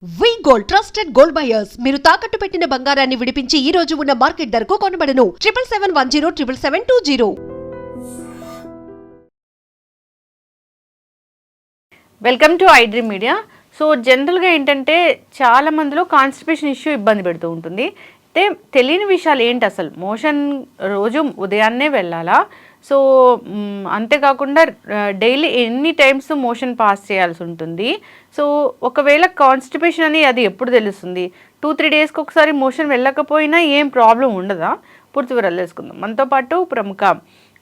వి gold trusted gold buyers మీరు తాకట్టు పెట్టిన బంగారాన్ని విడిపించి ఈ రోజు ఉన్న మార్కెట్ ధరకు కొనబడను 7771077720. Welcome to I dream media. So జనరల్గా ఏంటంటే చాలా మందిలో కాన్స్టిపేషన్ ఇష్యూ ఇబ్బంది పెడుతూ ఉంటుంది. అయితే తెలియని విషయాలు ఏంటి, అసలు మోషన్ రోజు ఉదయాన్నే వెళ్ళాలా, సో అంతేకాకుండా డైలీ ఎన్ని టైమ్స్ మోషన్ పాస్ చేయాల్సి ఉంటుంది, సో ఒకవేళ కాన్స్టిపేషన్ అని అది ఎప్పుడు తెలుస్తుంది, 2-3 డేస్కి ఒకసారి మోషన్ వెళ్ళకపోయినా ఏం ప్రాబ్లం ఉండదా, పూర్తి వివరాలు తెలుసుకుందాం. మనతో పాటు ప్రముఖ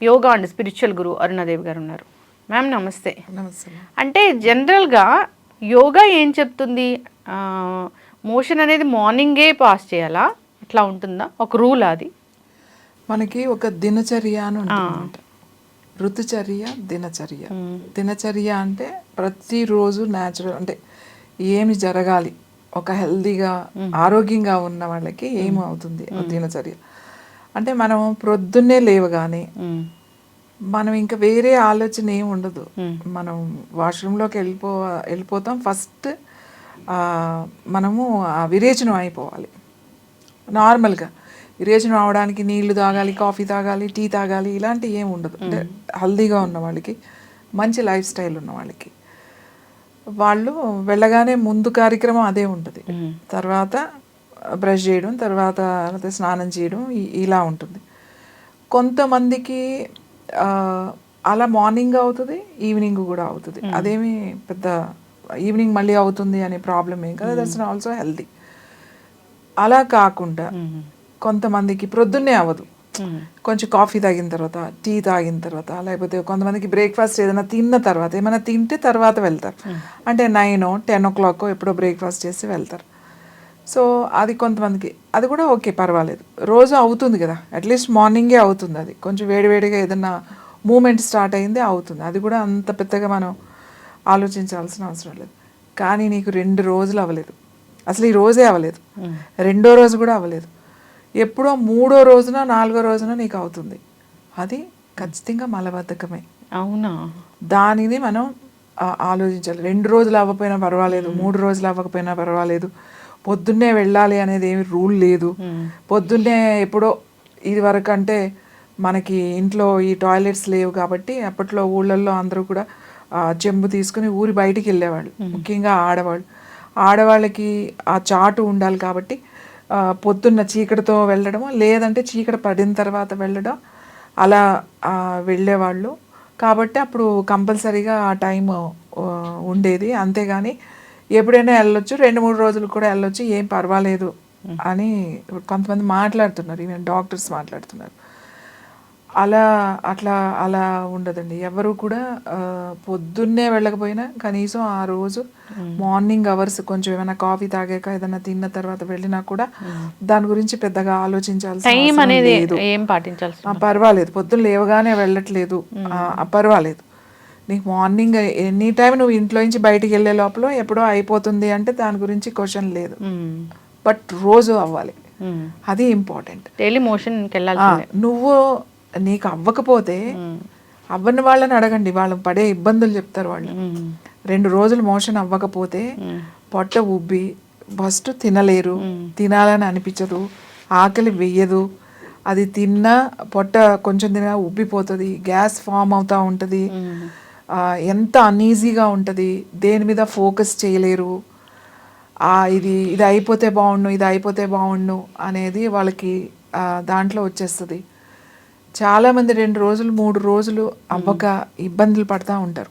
యోగా అండ్ స్పిరిచువల్ గురు అరుణాదేవి గారు ఉన్నారు. మ్యామ్ నమస్తే. నమస్తే. అంటే జనరల్గా యోగా ఏం చెప్తుంది, మోషన్ అనేది మార్నింగే పాస్ చేయాలా, అట్లా ఉంటుందా, ఒక రూల్ అది? మనకి ఒక దినచర్య అని ఉంటుంది. ఋతుచర్య, దినచర్య. దినచర్య అంటే ప్రతిరోజు న్యాచురల్, అంటే ఏమి జరగాలి, ఒక హెల్దీగా ఆరోగ్యంగా ఉన్న వాళ్ళకి ఏమి అవుతుంది దినచర్య అంటే, మనం ప్రొద్దున్నే లేవగానే మనం ఇంకా వేరే ఆలోచన ఏమి ఉండదు. మనం వాష్రూమ్లోకి వెళ్ళిపోతాం. ఫస్ట్ మనము విరేచనం అయిపోవాలి. నార్మల్గా విరేచనం అవడానికి నీళ్లు తాగాలి, కాఫీ తాగాలి, టీ తాగాలి, ఇలాంటివి ఏమి ఉండదు. అంటే హెల్దీగా ఉన్న వాళ్ళకి, మంచి లైఫ్ స్టైల్ ఉన్న వాళ్ళకి, వాళ్ళు వెళ్ళగానే ముందు కార్యక్రమం అదే ఉంటుంది. తర్వాత బ్రష్ చేయడం, తర్వాత స్నానం చేయడం, ఇలా ఉంటుంది. కొంతమందికి అలా మార్నింగ్ అవుతుంది, ఈవినింగ్ కూడా అవుతుంది. అదేమి పెద్ద ఈవినింగ్ మళ్ళీ అవుతుంది అనే ప్రాబ్లం ఏం కదా, దట్స్ ఆల్సో హెల్దీ. అలా కాకుండా కొంతమందికి ప్రొద్దున్నే అవ్వదు, కొంచెం కాఫీ తాగిన తర్వాత, టీ తాగిన తర్వాత, లేకపోతే కొంతమందికి బ్రేక్ఫాస్ట్ ఏదైనా తిన్న తర్వాత, ఏమైనా తింటే తర్వాత వెళ్తారు. అంటే 9-10 o'clock ఎప్పుడో బ్రేక్ఫాస్ట్ చేసి వెళ్తారు. సో అది కొంతమందికి, అది కూడా ఓకే, పర్వాలేదు. రోజు అవుతుంది కదా, అట్లీస్ట్ మార్నింగే అవుతుంది. అది కొంచెం వేడివేడిగా ఏదన్నా మూమెంట్ స్టార్ట్ అయింది అవుతుంది. అది కూడా అంత పెద్దగా మనం ఆలోచించాల్సిన అవసరం లేదు. కానీ నీకు 2 రోజులు అవ్వలేదు, అసలు ఈ రోజే అవ్వలేదు, 2వ రోజు కూడా అవ్వలేదు, ఎప్పుడో 3వ రోజున 4వ రోజున నీకు అవుతుంది, అది ఖచ్చితంగా మలబద్ధకమే. అవునా? దానిని మనం ఆలోచించాలి. 2 రోజులు అవ్వకపోయినా పర్వాలేదు, 3 రోజులు అవ్వకపోయినా పర్వాలేదు, పొద్దున్నే వెళ్ళాలి అనేది ఏమి రూల్ లేదు. పొద్దున్నే ఎప్పుడో ఇది వరకు అంటే మనకి ఇంట్లో ఈ టాయిలెట్స్ లేవు కాబట్టి అప్పట్లో ఊళ్ళల్లో అందరూ కూడా చెంబు తీసుకుని ఊరి బయటికి వెళ్ళేవాళ్ళు, ముఖ్యంగా ఆడవాళ్ళకి ఆ చాటు ఉండాలి కాబట్టి పొద్దున్న చీకటితో వెళ్ళడం, లేదంటే చీకటి పడిన తర్వాత వెళ్ళడం, అలా వెళ్ళేవాళ్ళు. కాబట్టి అప్పుడు కంపల్సరీగా ఆ టైం ఉండేది. అంతేగాని ఎప్పుడైనా వెళ్ళొచ్చు, 2-3 రోజులు కూడా వెళ్ళొచ్చు, ఏం పర్వాలేదు అని కొంతమంది మాట్లాడుతున్నారు, ఈవెన్ డాక్టర్స్ మాట్లాడుతున్నారు. అలా ఉండదండి. ఎవరు కూడా పొద్దున్నే వెళ్ళకపోయినా కనీసం ఆ రోజు మార్నింగ్ అవర్స్ కొంచెం ఏమైనా కాఫీ తాగాక ఏదైనా తిన్న తర్వాత వెళ్ళినా కూడా దాని గురించి పెద్దగా ఆలోచించాల్సిన లేదు. పర్వాలేదు, పొద్దున్న లేవగానే వెళ్ళట్లేదు, పర్వాలేదు. నీకు మార్నింగ్ ఎనీ టైం నువ్వు ఇంట్లో నుంచి బయటికి వెళ్ళే లోపల ఎప్పుడో అయిపోతుంది అంటే దాని గురించి క్వశ్చన్ లేదు. బట్ రోజు అవ్వాలి, అది ఇంపార్టెంట్. డైలీ మోషన్ నువ్వు నీకు అవ్వకపోతే అవ్వని వాళ్ళని అడగండి, వాళ్ళు పడే ఇబ్బందులు చెప్తారు. వాళ్ళు 2 రోజులు మోషన్ అవ్వకపోతే పొట్ట ఉబ్బి ఫస్ట్ తినలేరు, తినాలని అనిపించదు, ఆకలి వెయ్యదు, అది తిన్నా పొట్ట కొంచెం తిన్నా ఉబ్బిపోతుంది, గ్యాస్ ఫామ్ అవుతూ ఉంటుంది, ఎంత అన్ఈజీగా ఉంటుంది, దేని మీద ఫోకస్ చేయలేరు, ఇది అయిపోతే బాగుండు, ఇది అయిపోతే బాగుండు అనేది వాళ్ళకి దాంట్లో వచ్చేస్తుంది. చాలామంది 2 రోజులు 3 రోజులు అవ్వక ఇబ్బందులు పడుతూ ఉంటారు.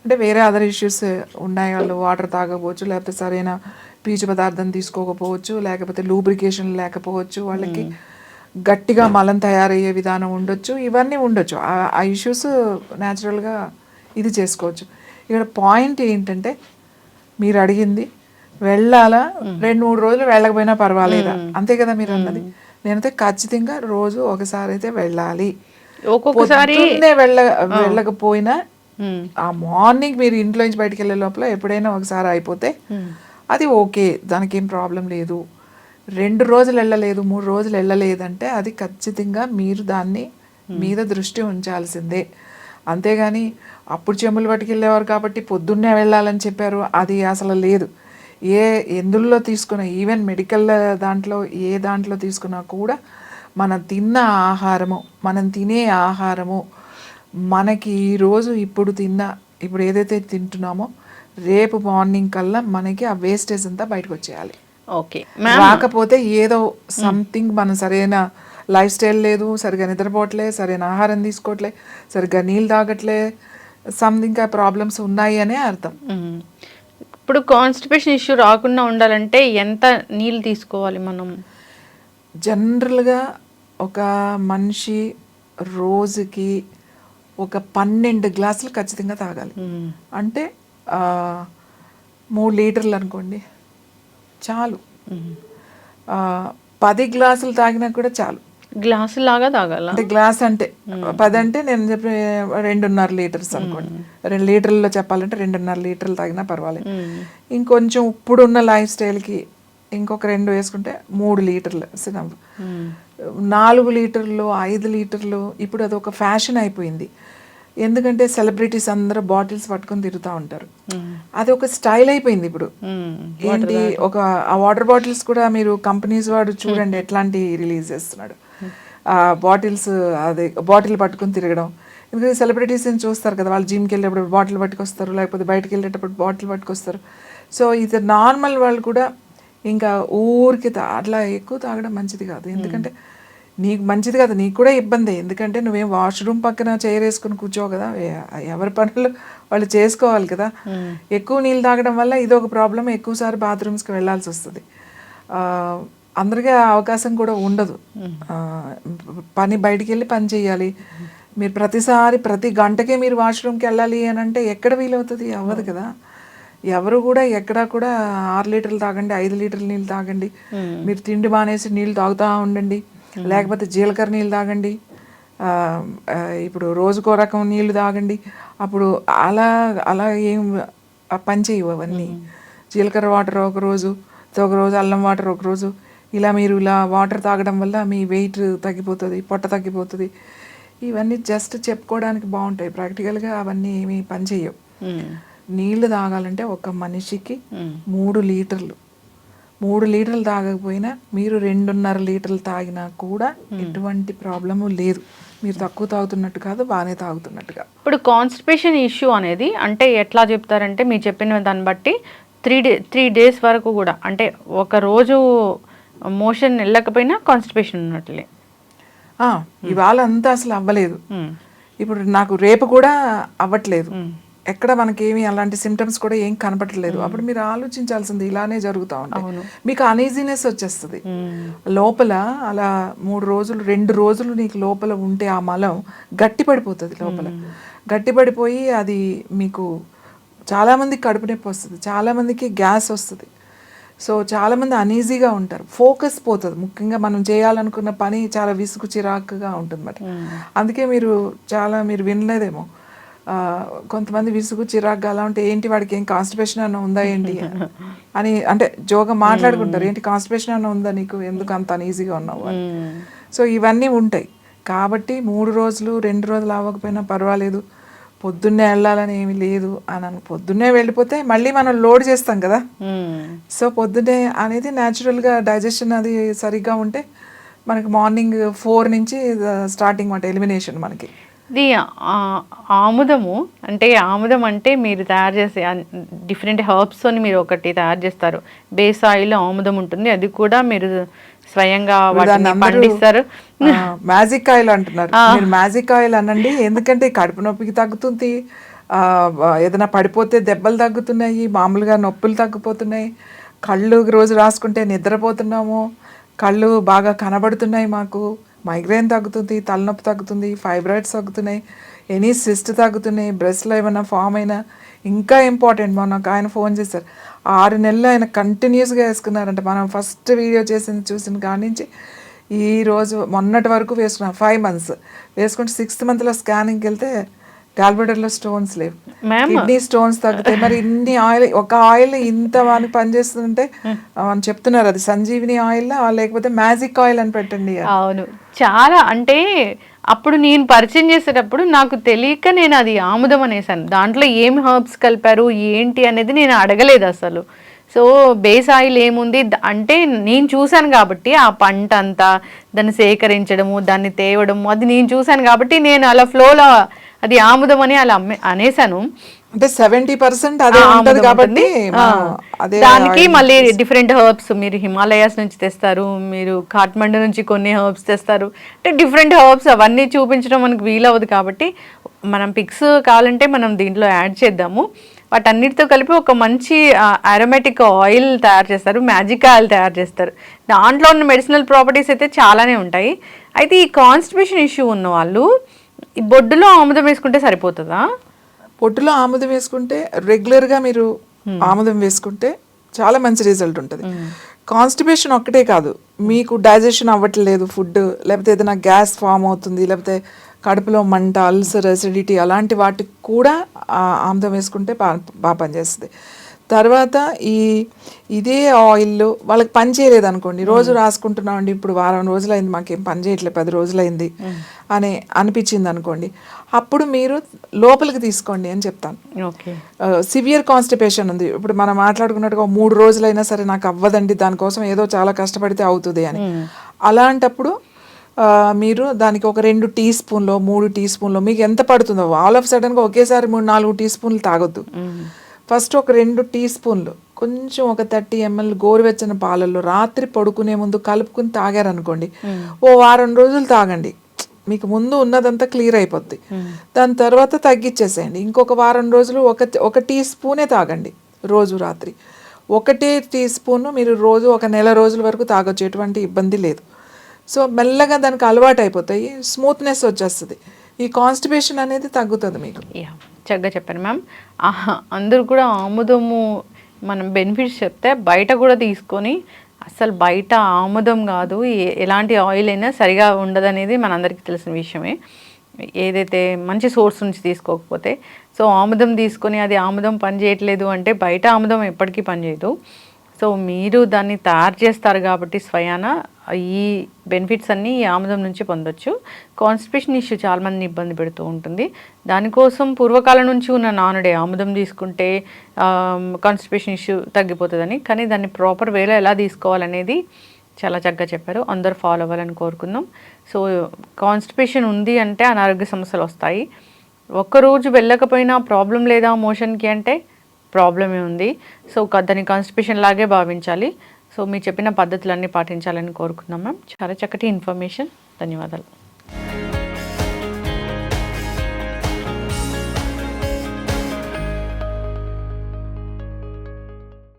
అంటే వేరే అదర్ ఇష్యూస్ ఉన్నాయి, వాళ్ళు వాటర్ తాగకపోవచ్చు, లేకపోతే సరైన పీచు పదార్థం తీసుకోకపోవచ్చు, లేకపోతే లూబ్రికేషన్ లేకపోవచ్చు, వాళ్ళకి గట్టిగా మలం తయారయ్యే విధానం ఉండొచ్చు, ఇవన్నీ ఉండొచ్చు. ఆ ఇష్యూస్ న్యాచురల్గా ఇది చేసుకోవచ్చు. ఇక్కడ పాయింట్ ఏంటంటే, మీరు అడిగింది వెళ్ళాలా, 2-3 రోజులు వెళ్ళకపోయినా పర్వాలేదా, అంతే కదా మీరు అన్నది. నేనైతే ఖచ్చితంగా రోజు ఒకసారి అయితే వెళ్ళాలి. ఒక్కొక్కసారి వెళ్ళకపోయినా ఆ మార్నింగ్ మీరు ఇంట్లో నుంచి బయటకు వెళ్ళే లోపల ఎప్పుడైనా ఒకసారి అయిపోతే అది ఓకే, దానికి ఏం ప్రాబ్లం లేదు. 2 రోజులు వెళ్ళలేదు, 3 రోజులు వెళ్ళలేదంటే అది ఖచ్చితంగా మీరు దాన్ని మీద దృష్టి ఉంచాల్సిందే. అంతేగాని అప్పుడు చెంబులు పట్టుకెళ్ళేవారు కాబట్టి పొద్దున్నే వెళ్ళాలని చెప్పారు, అది అసలు లేదు. ఎందులో తీసుకున్నా, ఈవెన్ మెడికల్ దాంట్లో ఏ దాంట్లో తీసుకున్నా కూడా మనం తిన్న ఆహారము, మనం తినే ఆహారము మనకి ఈరోజు ఇప్పుడు ఏదైతే తింటున్నామో రేపు మార్నింగ్ కల్లా మనకి ఆ వేస్టేజ్ అంతా బయటకు వచ్చేయాలి. ఓకే, రాకపోతే ఏదో సంథింగ్ మనం సరైన లైఫ్ స్టైల్ లేదు, సరిగా నిద్రపోవట్లే, సరైన ఆహారం తీసుకోవట్లే, సరిగ్గా నీళ్ళు తాగట్లే, సంథింగ్ ప్రాబ్లమ్స్ ఉన్నాయి అనే అర్థం. ఇప్పుడు కాన్స్టిపేషన్ ఇష్యూ రాకుండా ఉండాలంటే ఎంత నీళ్ళు తీసుకోవాలి మనం? జనరల్గా ఒక మనిషి రోజుకి ఒక 12 గ్లాసులు ఖచ్చితంగా తాగాలి. అంటే 3 లీటర్లు అనుకోండి చాలు. 10 గ్లాసులు తాగినా కూడా చాలు. గ్లాసు లాగా తాగాల అంటే గ్లాస్ అంటే 10 అంటే నేను చెప్పిన 2.5 లీటర్స్ అనుకోండి. 2 లీటర్లలో చెప్పాలంటే 2.5 లీటర్లు తాగినా పర్వాలేదు. ఇంకొంచెం ఇప్పుడున్న లైఫ్ స్టైల్కి ఇంకొక 2 వేసుకుంటే 3 లీటర్లు సినఫ్. 4 లీటర్లు 5 లీటర్లు ఇప్పుడు అది ఒక ఫ్యాషన్ అయిపోయింది. ఎందుకంటే సెలబ్రిటీస్ అందరూ బాటిల్స్ పట్టుకొని తిరుగుతూ ఉంటారు. అది ఒక స్టైల్ అయిపోయింది ఇప్పుడు. ఏంటి ఆ వాటర్ బాటిల్స్ కూడా మీరు కంపెనీస్ వాడు చూడండి ఎట్లాంటి రిలీజ్ చేస్తున్నాడు. బాటిల్స్ అదే బాటిల్ పట్టుకొని తిరగడం. ఎందుకంటే సెలబ్రిటీస్ చూస్తారు కదా, వాళ్ళు జిమ్కి వెళ్ళేటప్పుడు బాటిల్ పట్టుకొస్తారు, లేకపోతే బయటకు వెళ్ళేటప్పుడు బాటిల్ పట్టుకొస్తారు. సో ఇది నార్మల్ వాళ్ళు కూడా ఇంకా ఊరికి అట్లా ఎక్కువ తాగడం మంచిది కాదు. ఎందుకంటే నీకు మంచిది కాదు, నీకు కూడా ఇబ్బంది. ఎందుకంటే నువ్వేం వాష్రూమ్ పక్కన చైర్ వేసుకుని కూర్చోవు కదా, ఎవరి పనులు వాళ్ళు చేసుకోవాలి కదా. ఎక్కువ నీళ్ళు తాగడం వల్ల ఇది ఒక ప్రాబ్లం, ఎక్కువసారి బాత్రూమ్స్కి వెళ్ళాల్సి వస్తుంది. అందరికీ అవకాశం కూడా ఉండదు. బయటికి వెళ్ళి పని చేయాలి. మీరు ప్రతి గంటకే మీరు వాష్రూమ్కి వెళ్ళాలి అని అంటే ఎక్కడ వీలవుతుంది? అవ్వదు కదా. ఎవరు కూడా ఎక్కడా కూడా 6 లీటర్లు తాగండి, 5 లీటర్ల నీళ్ళు తాగండి, మీరు తిండి మానేసి నీళ్ళు తాగుతూ ఉండండి, లేకపోతే జీలకర్ర నీళ్ళు తాగండి, ఇప్పుడు రోజుకో రకం నీళ్ళు తాగండి. అప్పుడు అలా ఏం పని చేయవు అవన్నీ. జీలకర్ర వాటర్ ఒకరోజు అల్లం వాటర్ ఒకరోజు, ఇలా వాటర్ తాగడం వల్ల మీ వెయిట్ తగ్గిపోతుంది, పొట్ట తగ్గిపోతుంది. ఇవన్నీ జస్ట్ చెప్పుకోవడానికి బాగుంటాయి, ప్రాక్టికల్గా అవన్నీ ఏమీ పని చేయవు. నీళ్లు తాగాలంటే ఒక మనిషికి 3 లీటర్లు తాగకపోయినా మీరు 2.5 లీటర్లు తాగినా కూడా ఎటువంటి ప్రాబ్లము లేదు. మీరు తక్కువ తాగుతున్నట్టు కాదు, బాగానే తాగుతున్నట్టుగా. ఇప్పుడు కాన్స్టిపేషన్ ఇష్యూ అనేది అంటే ఎట్లా చెప్తారంటే మీరు చెప్పిన దాన్ని బట్టి 3 days వరకు కూడా, అంటే ఒక రోజు మోషన్ వెళ్ళకపోయినా కాన్స్టిపేషన్ ఉన్నట్లే. ఇవాళ అంతా అసలు అవ్వలేదు, ఇప్పుడు నాకు రేపు కూడా అవ్వట్లేదు, ఎక్కడ మనకేమి అలాంటి సిమ్టమ్స్ కూడా ఏం కనపడలేదు. అప్పుడు మీరు ఆలోచించాల్సింది ఇలానే జరుగుతూ ఉంటాయి, మీకు అనీజీనెస్ వచ్చేస్తుంది లోపల. అలా 2 రోజులు నీకు లోపల ఉంటే ఆ మలం గట్టి పడిపోతుంది లోపల. గట్టి పడిపోయి అది మీకు చాలామందికి కడుపు నొప్పి వస్తుంది, చాలామందికి గ్యాస్ వస్తుంది. సో చాలామంది అనీజీగా ఉంటారు, ఫోకస్ పోతుంది. ముఖ్యంగా మనం చేయాలనుకున్న పని చాలా విసుగు చిరాకుగా ఉంటుంది అన్నమాట. అందుకే మీరు వినలేదేమో, కొంతమంది విసుగు చిరాకుగా అలా ఉంటే ఏంటి వాడికి ఏం కాన్స్టిపేషన్ అన్న ఉందా ఏంటి అని అంటే జోగా మాట్లాడుకుంటారు. ఏంటి కాన్స్టిపేషన్ అన్న ఉందా నీకు, ఎందుకు అంత అనీజీగా ఉన్నావు అని. సో ఇవన్నీ ఉంటాయి కాబట్టి 3 రోజులు 2 రోజులు అవ్వకపోయినా పర్వాలేదు, పొద్దున్నే వెళ్ళాలని ఏమి లేదు అని పొద్దున్నే వెళ్ళిపోతే మళ్ళీ మనం లోడ్ చేస్తాం కదా. సో పొద్దున్నే అనేది న్యాచురల్గా డైజెషన్ అది సరిగ్గా ఉంటే మనకి మార్నింగ్ 4 నుంచి స్టార్టింగ్ అంటే ఎలిమినేషన్ మనకి. ఇది ఆముదం అంటే మీరు తయారు చేసే డిఫరెంట్ హర్బ్స్తోని మీరు ఒకటి తయారు చేస్తారు. బేస్ ఆయిల్ ఆముదం ఉంటుంది, అది కూడా మీరు స్వయంగా పండిస్తారు. మ్యాజిక్ ఆయిల్ అంటున్నారు మీరు, మ్యాజిక్ ఆయిల్ అనండి. ఎందుకంటే కడుపు నొప్పికి తగ్గుతుంది, ఏదైనా పడిపోతే దెబ్బలు తగ్గుతున్నాయి, మామూలుగా నొప్పులు తగ్గిపోతున్నాయి, కళ్ళు రోజు రాసుకుంటే నిద్రపోతున్నాము, కళ్ళు బాగా కనబడుతున్నాయి, మాకు మైగ్రేన్ తగ్గుతుంది, తలనొప్పి తగ్గుతుంది, ఫైబ్రాయిడ్స్ తగ్గుతున్నాయి, ఎనీ సిస్ట్ తగ్గుతున్నాయి, బ్రెస్ట్లో ఏమైనా ఫామ్ అయినా. ఇంకా ఇంపార్టెంట్, మొన్న ఒక ఆయన ఫోన్ చేశారు, 6 నెలలు ఆయన కంటిన్యూస్గా వేసుకున్నారంట. మనం ఫస్ట్ వీడియో చూసిన కాడి నుంచి ఈ రోజు మొన్నటి వరకు వేసుకున్నాం, 5 months వేసుకుంటే 6th monthలో స్కానింగ్కి వెళ్తే గాల్బ్లాడర్లో స్టోన్స్ లేవు, కిడ్నీ స్టోన్స్ తగ్గుతాయి. మరి ఇన్ని ఆయిల్, ఒక ఆయిల్ ఇంత వానికి పనిచేస్తుంటే అని చెప్తున్నారు, అది సంజీవిని ఆయిల్ లేకపోతే మ్యాజిక్ ఆయిల్ అని పెట్టండి. అవును, చాలా అంటే అప్పుడు నేను పరిచయం చేసేటప్పుడు నాకు తెలియక నేను అది ఆముదం అనేసాను. దాంట్లో ఏం హర్బ్స్ కలిపారు ఏంటి అనేది నేను అడగలేదు అసలు. సో బేస్ ఆయిల్ ఏముంది అంటే నేను చూశాను కాబట్టి ఆ పంట అంతా దాన్ని సేకరించడము దాన్ని తేవడము అది నేను చూశాను కాబట్టి నేను అలా ఫ్లోలో అది ఆముదం అని అలా అనేసాను. అంటే 70% అదే ఉంటది కాబట్టి అదే దానికి మళ్ళీ డిఫరెంట్ హర్బ్స్ మీరు హిమాలయాస్ నుంచి తెస్తారు, మీరు కాఠ్మండు నుంచి కొన్ని హర్బ్స్ తెస్తారు, అంటే డిఫరెంట్ హర్బ్స్ అవన్నీ చూపించడం మనకు వీలవదు కాబట్టి మనం పిక్స్ కావాలంటే మనం దీంట్లో యాడ్ చేద్దాము. వాటన్నిటితో కలిపి ఒక మంచి అరోమాటిక్ ఆయిల్ తయారు చేస్తారు, మ్యాజిక్ ఆయిల్ తయారు చేస్తారు. దాంట్లో ఉన్న మెడిసినల్ ప్రాపర్టీస్ అయితే చాలానే ఉంటాయి. అయితే ఈ కాన్స్టిపేషన్ ఇష్యూ ఉన్న వాళ్ళు ఈ బొడ్డులో ఆముదం వేసుకుంటే సరిపోతుందా? పొట్టులో ఆముదం వేసుకుంటే రెగ్యులర్గా మీరు ఆముదం వేసుకుంటే చాలా మంచి రిజల్ట్ ఉంటుంది. కాన్స్టిపేషన్ ఒక్కటే కాదు, మీకు డైజెషన్ అవ్వట్లేదు ఫుడ్, లేకపోతే ఏదైనా గ్యాస్ ఫామ్ అవుతుంది, లేకపోతే కడుపులో మంట, అల్సర్, అసిడిటీ అలాంటి వాటికి కూడా ఆముదం వేసుకుంటే బాగా పనిచేస్తుంది. తర్వాత ఇదే ఆయిల్ వాళ్ళకి పని చేయలేదు అనుకోండి, రోజు రాసుకుంటున్నామండి ఇప్పుడు వారం రోజులైంది మాకేం పని చేయట్లేదు 10 రోజులైంది అని అనిపించింది అనుకోండి, అప్పుడు మీరు లోపలికి తీసుకోండి అని చెప్తాను. సివియర్ కాన్స్టిపేషన్ ఉంది, ఇప్పుడు మనం మాట్లాడుకున్నట్టుగా 3 రోజులైనా సరే నాకు అవ్వదండి, దానికోసం ఏదో చాలా కష్టపడితే అవుతుంది అని, అలాంటప్పుడు మీరు దానికి ఒక 2 టీ స్పూన్లో 3 టీ స్పూన్లో మీకు ఎంత పడుతుందో, ఆల్ ఆఫ్ సడన్గా ఒకేసారి 3-4 టీ స్పూన్లు తాగొద్దు. ఫస్ట్ ఒక 2 టీ స్పూన్లు కొంచెం ఒక 30 ml గోరువెచ్చని పాలల్లో రాత్రి పడుకునే ముందు కలుపుకుని తాగారనుకోండి, ఓ వారం రోజులు తాగండి, మీకు ముందు ఉన్నదంతా క్లియర్ అయిపోద్ది. దాని తర్వాత తగ్గించేసేయండి, ఇంకొక వారం రోజులు ఒక టీ స్పూనే తాగండి రోజు రాత్రి. ఒకటే టీ స్పూన్ మీరు రోజు ఒక నెల రోజుల వరకు తాగొచ్చు, ఎటువంటి ఇబ్బంది లేదు. సో మెల్లగా దానికి అలవాటు అయిపోతాయి, స్మూత్నెస్ వచ్చేస్తుంది, ఈ కాన్స్టిపేషన్ అనేది తగ్గుతుంది మీకు. చక్కగా చెప్పాను మ్యామ్. అందరూ కూడా ఆముదము మనం బెనిఫిట్స్ చెప్తే బయట కూడా తీసుకొని, అసలు బయట ఆముదం కాదు ఎలాంటి ఆయిల్ అయినా సరిగా ఉండదనేది మనందరికీ తెలిసిన విషయమే, ఏదైతే మంచి సోర్స్ నుంచి తీసుకోకపోతే. సో ఆముదం తీసుకొని అది ఆముదం పని చేయట్లేదు అంటే బయట ఆముదం ఎప్పటికీ పనిచేయదు. సో మీరు దాన్ని తయారు చేస్తారు కాబట్టి స్వయాన ఈ బెనిఫిట్స్ అన్నీ ఈ ఆముదం నుంచి పొందొచ్చు. కాన్స్టిపేషన్ ఇష్యూ చాలామందిని ఇబ్బంది పెడుతూ ఉంటుంది, దానికోసం పూర్వకాలం నుంచి ఉన్న నానుడే ఆముదం తీసుకుంటే కాన్స్టిపేషన్ ఇష్యూ తగ్గిపోతుందని. కానీ దాన్ని ప్రాపర్ వేలో ఎలా తీసుకోవాలనేది చాలా చక్కగా చెప్పారు, అందరూ ఫాలో అవ్వాలని కోరుకుందాం. సో కాన్స్టిపేషన్ ఉంది అంటే అనారోగ్య సమస్యలు వస్తాయి. ఒక్కరోజు వెళ్ళకపోయినా ప్రాబ్లం లేదా మోషన్కి అంటే ప్రాబ్లమే ఉంది. సో దాన్ని కాన్స్టిపేషన్ లాగే భావించాలి. సో మీరు చెప్పిన పద్ధతులన్నీ పాటించాలని కోరుకుందాం మ్యామ్. చాలా చక్కటి ఇన్ఫర్మేషన్, ధన్యవాదాలు.